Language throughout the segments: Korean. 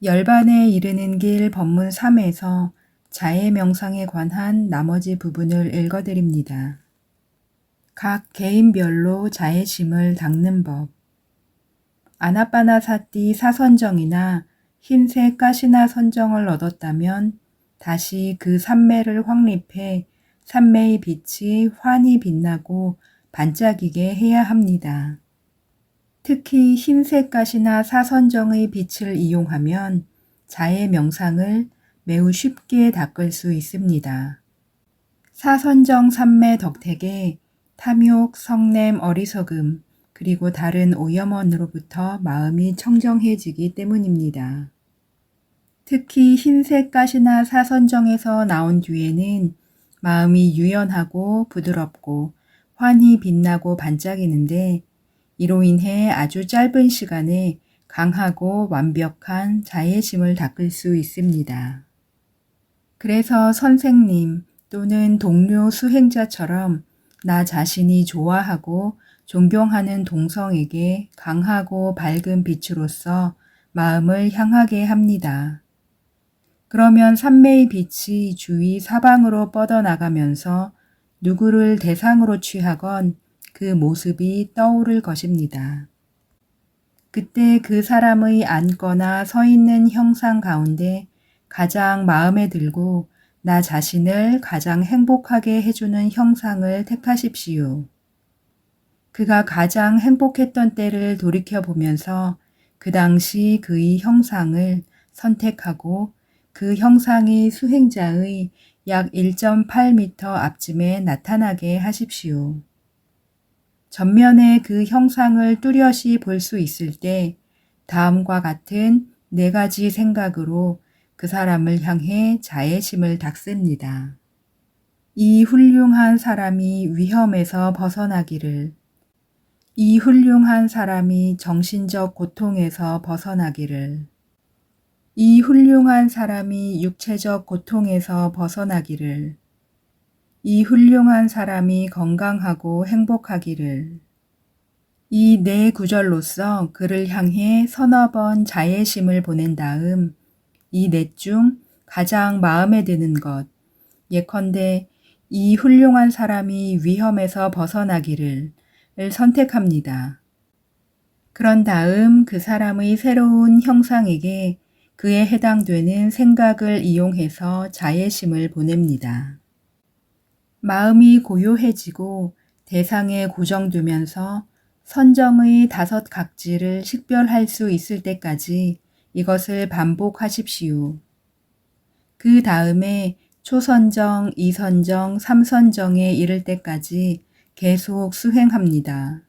열반에 이르는 길 법문 3에서 자해 명상에 관한 나머지 부분을 읽어드립니다. 각 개인별로 자해심을 닦는 법. 아나빠나사티 사선정이나 흰색 가시나 선정을 얻었다면 다시 그 삼매를 확립해 삼매의 빛이 환히 빛나고 반짝이게 해야 합니다. 특히 흰색 가시나 사선정의 빛을 이용하면 자해 명상을 매우 쉽게 닦을 수 있습니다. 사선정 삼매 덕택에 탐욕, 성냄, 어리석음, 그리고 다른 오염원으로부터 마음이 청정해지기 때문입니다. 특히 흰색 가시나 사선정에서 나온 뒤에는 마음이 유연하고 부드럽고 환히 빛나고 반짝이는데 이로 인해 아주 짧은 시간에 강하고 완벽한 자해심을 닦을 수 있습니다. 그래서 선생님 또는 동료 수행자처럼 나 자신이 좋아하고 존경하는 동성에게 강하고 밝은 빛으로서 마음을 향하게 합니다. 그러면 삼매의 빛이 주위 사방으로 뻗어나가면서 누구를 대상으로 취하건 그 모습이 떠오를 것입니다. 그때 그 사람의 앉거나 서 있는 형상 가운데 가장 마음에 들고 나 자신을 가장 행복하게 해주는 형상을 택하십시오. 그가 가장 행복했던 때를 돌이켜보면서 그 당시 그의 형상을 선택하고 그 형상이 수행자의 약 1.8m 앞쯤에 나타나게 하십시오. 전면에 그 형상을 뚜렷이 볼 수 있을 때 다음과 같은 4가지 생각으로 그 사람을 향해 자애심을 닦습니다. 이 훌륭한 사람이 위험에서 벗어나기를, 이 훌륭한 사람이 정신적 고통에서 벗어나기를, 이 훌륭한 사람이 육체적 고통에서 벗어나기를, 이 훌륭한 사람이 건강하고 행복하기를. 이 4구절로서 그를 향해 서너 번 자애심을 보낸 다음 이 넷 중 가장 마음에 드는 것, 예컨대 이 훌륭한 사람이 위험에서 벗어나기를 선택합니다. 그런 다음 그 사람의 새로운 형상에게 그에 해당되는 생각을 이용해서 자애심을 보냅니다. 마음이 고요해지고 대상에 고정되면서 선정의 5각지를 식별할 수 있을 때까지 이것을 반복하십시오. 그 다음에 초선정, 2선정, 3선정에 이를 때까지 계속 수행합니다.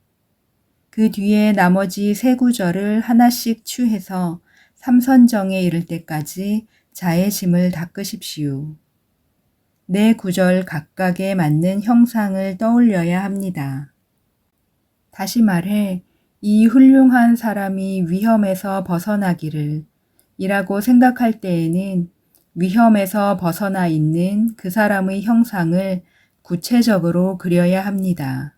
그 뒤에 나머지 3구절을 하나씩 취해서 3선정에 이를 때까지 자애심을 닦으십시오. 4구절 각각에 맞는 형상을 떠올려야 합니다. 다시 말해 이 훌륭한 사람이 위험에서 벗어나기를 이라고 생각할 때에는 위험에서 벗어나 있는 그 사람의 형상을 구체적으로 그려야 합니다.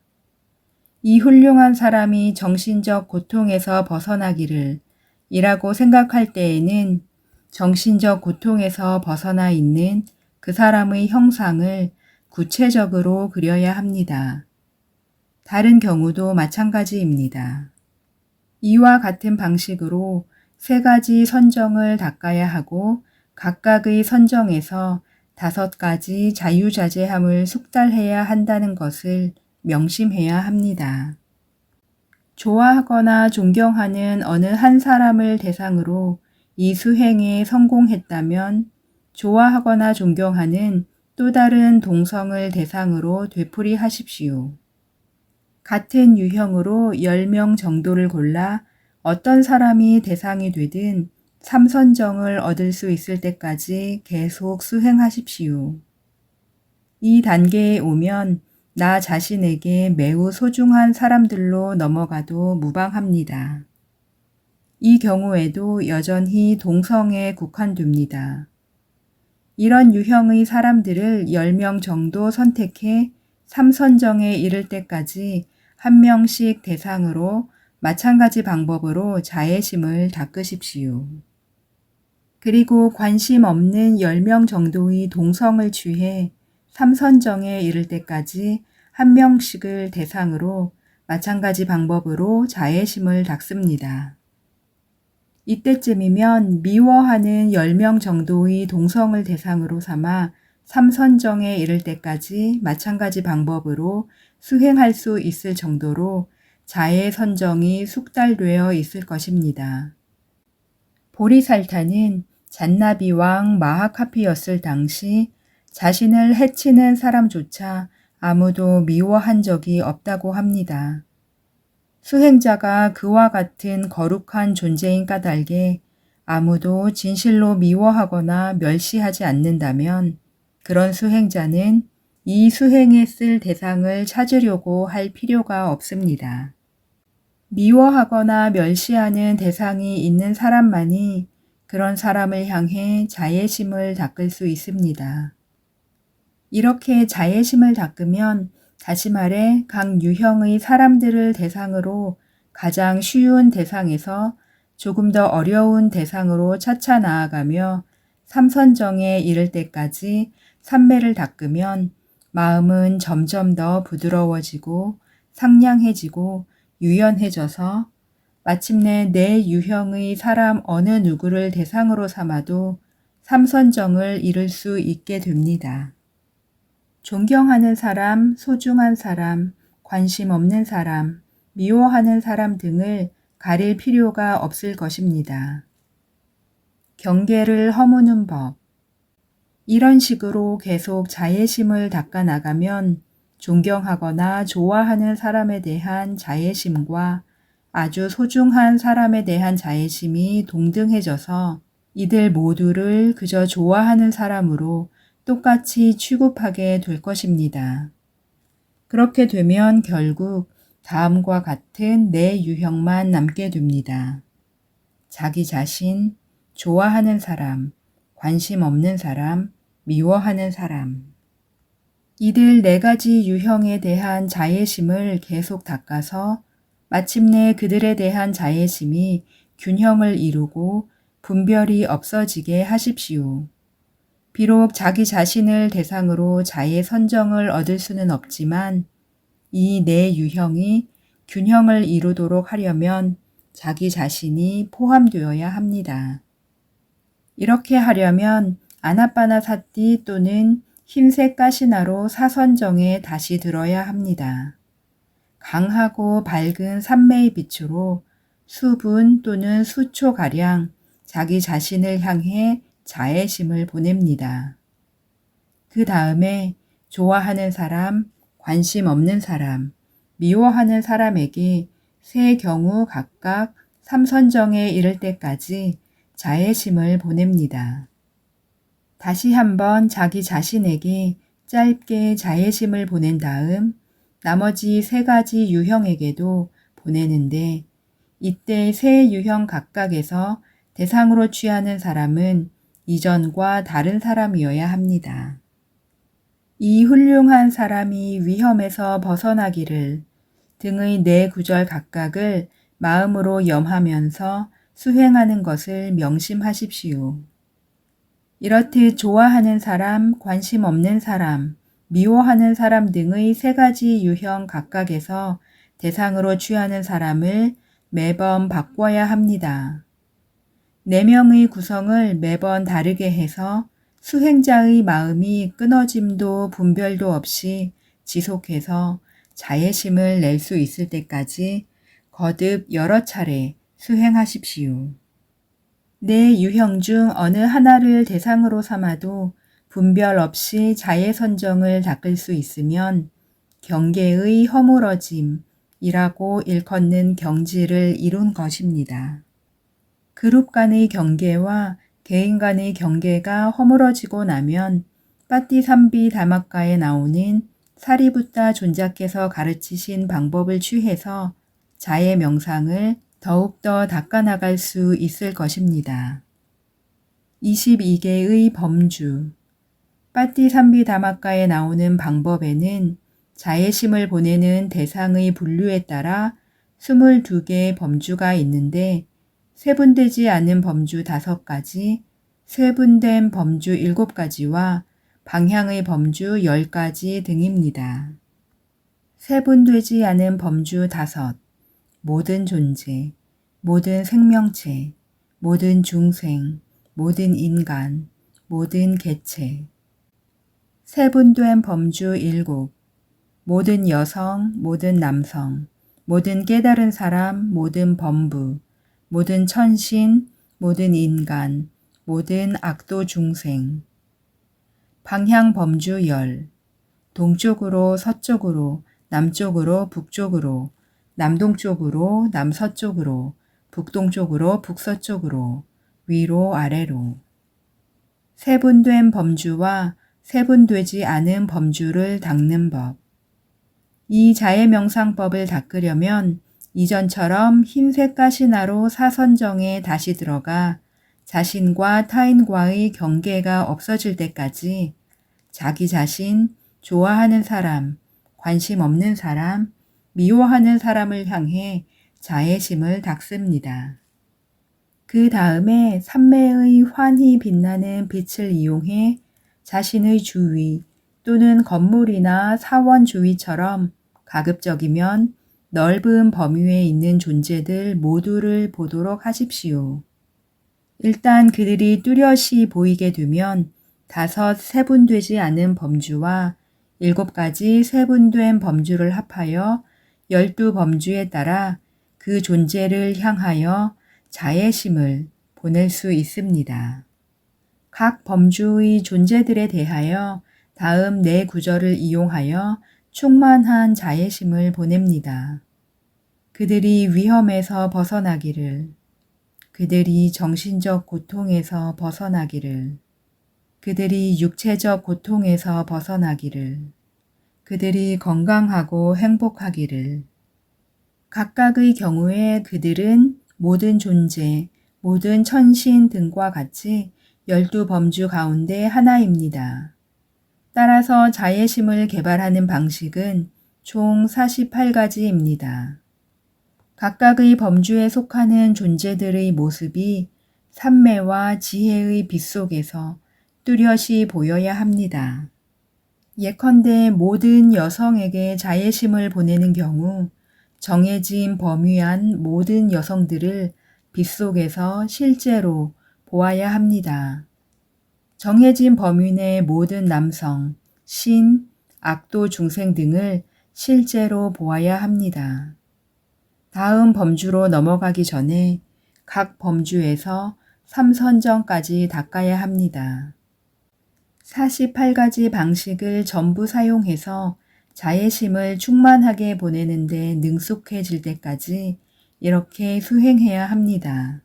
이 훌륭한 사람이 정신적 고통에서 벗어나기를 이라고 생각할 때에는 정신적 고통에서 벗어나 있는 그 사람의 형상을 구체적으로 그려야 합니다. 다른 경우도 마찬가지입니다. 이와 같은 방식으로 3가지 선정을 닦아야 하고 각각의 선정에서 5가지 자유자재함을 숙달해야 한다는 것을 명심해야 합니다. 좋아하거나 존경하는 어느 한 사람을 대상으로 이 수행에 성공했다면 좋아하거나 존경하는 또 다른 동성을 대상으로 되풀이하십시오. 같은 유형으로 10명 정도를 골라 어떤 사람이 대상이 되든 3선정을 얻을 수 있을 때까지 계속 수행하십시오. 이 단계에 오면 나 자신에게 매우 소중한 사람들로 넘어가도 무방합니다. 이 경우에도 여전히 동성에 국한됩니다. 이런 유형의 사람들을 10명 정도 선택해 3선정에 이를 때까지 1명씩 대상으로 마찬가지 방법으로 자애심을 닦으십시오. 그리고 관심 없는 10명 정도의 동성을 취해 삼선정에 이를 때까지 한 명씩을 대상으로 마찬가지 방법으로 자애심을 닦습니다. 이때쯤이면 미워하는 10명 정도의 동성을 대상으로 삼아 삼선정에 이를 때까지 마찬가지 방법으로 수행할 수 있을 정도로 자애 선정이 숙달되어 있을 것입니다. 보리살타는 잔나비 왕 마하카피였을 당시 자신을 해치는 사람조차 아무도 미워한 적이 없다고 합니다. 수행자가 그와 같은 거룩한 존재인 까닭에 아무도 진실로 미워하거나 멸시하지 않는다면 그런 수행자는 이 수행에 쓸 대상을 찾으려고 할 필요가 없습니다. 미워하거나 멸시하는 대상이 있는 사람만이 그런 사람을 향해 자애심을 닦을 수 있습니다. 이렇게 자애심을 닦으면 다시 말해 각 유형의 사람들을 대상으로 가장 쉬운 대상에서 조금 더 어려운 대상으로 차차 나아가며 삼선정에 이를 때까지 삼매를 닦으면 마음은 점점 더 부드러워지고 상냥해지고 유연해져서 마침내 내 유형의 사람 어느 누구를 대상으로 삼아도 삼선정을 이룰 수 있게 됩니다. 존경하는 사람, 소중한 사람, 관심 없는 사람, 미워하는 사람 등을 가릴 필요가 없을 것입니다. 경계를 허무는 법. 이런 식으로 계속 자애심을 닦아 나가면 존경하거나 좋아하는 사람에 대한 자애심과 아주 소중한 사람에 대한 자애심이 동등해져서 이들 모두를 그저 좋아하는 사람으로 똑같이 취급하게 될 것입니다. 그렇게 되면 결국 다음과 같은 네 유형만 남게 됩니다. 자기 자신, 좋아하는 사람, 관심 없는 사람, 미워하는 사람. 이들 네 가지 유형에 대한 자애심을 계속 닦아서 마침내 그들에 대한 자애심이 균형을 이루고 분별이 없어지게 하십시오. 비록 자기 자신을 대상으로 자애 선정을 얻을 수는 없지만 이 네 유형이 균형을 이루도록 하려면 자기 자신이 포함되어야 합니다. 이렇게 하려면 아나빠나사티 또는 흰색 가시나로 사선정에 다시 들어야 합니다. 강하고 밝은 삼매의 빛으로 수분 또는 수초가량 자기 자신을 향해 자애심을 보냅니다. 그 다음에 좋아하는 사람, 관심 없는 사람, 미워하는 사람에게 세 경우 각각 삼선정에 이를 때까지 자애심을 보냅니다. 다시 한번 자기 자신에게 짧게 자애심을 보낸 다음 나머지 세 가지 유형에게도 보내는데 이때 세 유형 각각에서 대상으로 취하는 사람은 이전과 다른 사람이어야 합니다. 이 훌륭한 사람이 위험에서 벗어나기를 등의 네 구절 각각을 마음으로 염하면서 수행하는 것을 명심하십시오. 이렇듯 좋아하는 사람, 관심 없는 사람, 미워하는 사람 등의 세 가지 유형 각각에서 대상으로 취하는 사람을 매번 바꿔야 합니다. 4명의 구성을 매번 다르게 해서 수행자의 마음이 끊어짐도 분별도 없이 지속해서 자애심을 낼 수 있을 때까지 거듭 여러 차례 수행하십시오. 네 유형 중 어느 하나를 대상으로 삼아도 분별 없이 자애 선정을 닦을 수 있으면 경계의 허물어짐이라고 일컫는 경지를 이룬 것입니다. 그룹 간의 경계와 개인 간의 경계가 허물어지고 나면 빠띠삼비 다마가에 나오는 사리부타 존자께서 가르치신 방법을 취해서 자애 명상을 더욱더 닦아나갈 수 있을 것입니다. 22개의 범주. 빠띠삼비 다마가에 나오는 방법에는 자애심을 보내는 대상의 분류에 따라 22개의 범주가 있는데 세분되지 않은 범주 5가지, 세분된 범주 7가지와 방향의 범주 10가지 등입니다. 세분되지 않은 범주 5, 모든 존재, 모든 생명체, 모든 중생, 모든 인간, 모든 개체. 세분된 범주 7, 모든 여성, 모든 남성, 모든 깨달은 사람, 모든 범부, 모든 천신, 모든 인간, 모든 악도 중생. 방향 범주 10, 동쪽으로 서쪽으로, 남쪽으로 북쪽으로, 남동쪽으로 남서쪽으로, 북동쪽으로 북서쪽으로, 위로 아래로. 세분된 범주와 세분되지 않은 범주를 닦는 법. 이 자해명상법을 닦으려면 이전처럼 흰색 가시나로 사선정에 다시 들어가 자신과 타인과의 경계가 없어질 때까지 자기 자신, 좋아하는 사람, 관심 없는 사람, 미워하는 사람을 향해 자애심을 닦습니다. 그 다음에 삼매의 환히 빛나는 빛을 이용해 자신의 주위 또는 건물이나 사원 주위처럼 가급적이면 넓은 범위에 있는 존재들 모두를 보도록 하십시오. 일단 그들이 뚜렷이 보이게 되면 5 세분되지 않은 범주와 7가지 세분된 범주를 합하여 12범주에 따라 그 존재를 향하여 자애심을 보낼 수 있습니다. 각 범주의 존재들에 대하여 다음 4구절을 이용하여 충만한 자애심을 보냅니다. 그들이 위험에서 벗어나기를, 그들이 정신적 고통에서 벗어나기를, 그들이 육체적 고통에서 벗어나기를, 그들이 건강하고 행복하기를. 각각의 경우에 그들은 모든 존재, 모든 천신 등과 같이 12범주 가운데 하나입니다. 따라서 자애심을 개발하는 방식은 총 48가지입니다. 각각의 범주에 속하는 존재들의 모습이 삼매와 지혜의 빛 속에서 뚜렷이 보여야 합니다. 예컨대 모든 여성에게 자애심을 보내는 경우 정해진 범위 안 모든 여성들을 빛 속에서 실제로 보아야 합니다. 정해진 범위 내 모든 남성, 신, 악도 중생 등을 실제로 보아야 합니다. 다음 범주로 넘어가기 전에 각 범주에서 삼선정까지 닦아야 합니다. 48가지 방식을 전부 사용해서 자애심을 충만하게 보내는데 능숙해질 때까지 이렇게 수행해야 합니다.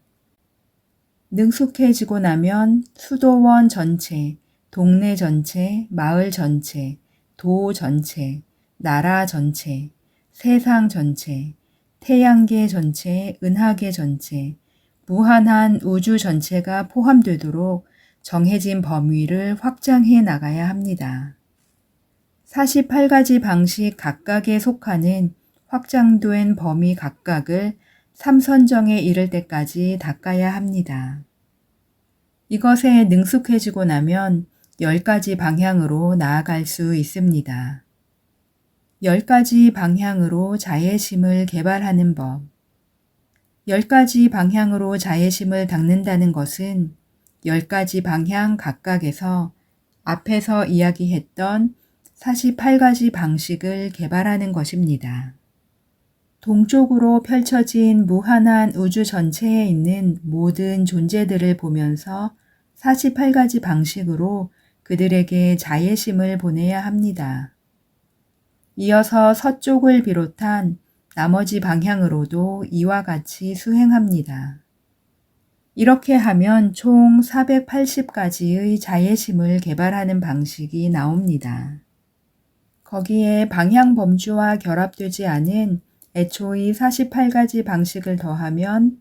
능숙해지고 나면 수도원 전체, 동네 전체, 마을 전체, 도 전체, 나라 전체, 세상 전체, 태양계 전체, 은하계 전체, 무한한 우주 전체가 포함되도록 정해진 범위를 확장해 나가야 합니다. 48가지 방식 각각에 속하는 확장된 범위 각각을 삼선정에 이를 때까지 닦아야 합니다. 이것에 능숙해지고 나면 10가지 방향으로 나아갈 수 있습니다. 10가지 방향으로 자애심을 개발하는 법. 10가지 방향으로 자애심을 닦는다는 것은 10가지 방향 각각에서 앞에서 이야기했던 48가지 방식을 개발하는 것입니다. 동쪽으로 펼쳐진 무한한 우주 전체에 있는 모든 존재들을 보면서 48가지 방식으로 그들에게 자애심을 보내야 합니다. 이어서 서쪽을 비롯한 나머지 방향으로도 이와 같이 수행합니다. 이렇게 하면 총 480가지의 자애심을 개발하는 방식이 나옵니다. 거기에 방향 범주와 결합되지 않은 애초의 48가지 방식을 더하면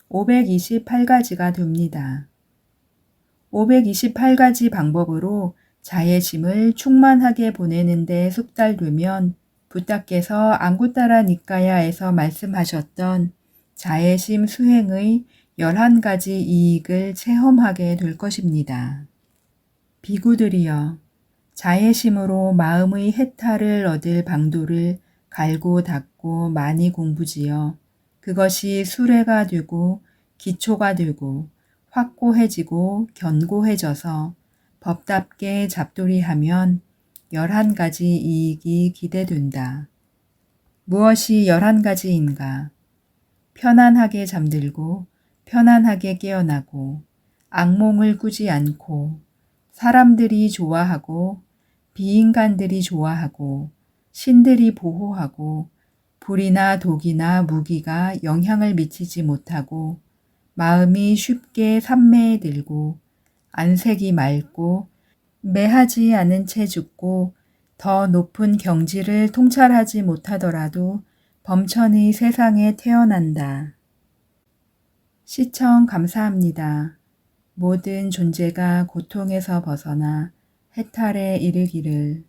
528가지가 됩니다. 528가지 방법으로 자애심을 충만하게 보내는데 숙달되면 부타께서 앙구타라 니까야에서 말씀하셨던 자애심 수행의 11가지 이익을 체험하게 될 것입니다. 비구들이여, 자애심으로 마음의 해탈을 얻을 방도를 갈고 닦고 많이 공부지어 그것이 수레가 되고 기초가 되고 확고해지고 견고해져서 법답게 잡돌이하면 11가지 이익이 기대된다. 무엇이 11가지인가? 편안하게 잠들고 편안하게 깨어나고 악몽을 꾸지 않고 사람들이 좋아하고 비인간들이 좋아하고 신들이 보호하고 불이나 독이나 무기가 영향을 미치지 못하고 마음이 쉽게 산매에 들고 안색이 맑고 매하지 않은 채 죽고 더 높은 경지를 통찰하지 못하더라도 범천의 세상에 태어난다. 시청 감사합니다. 모든 존재가 고통에서 벗어나 해탈에 이르기를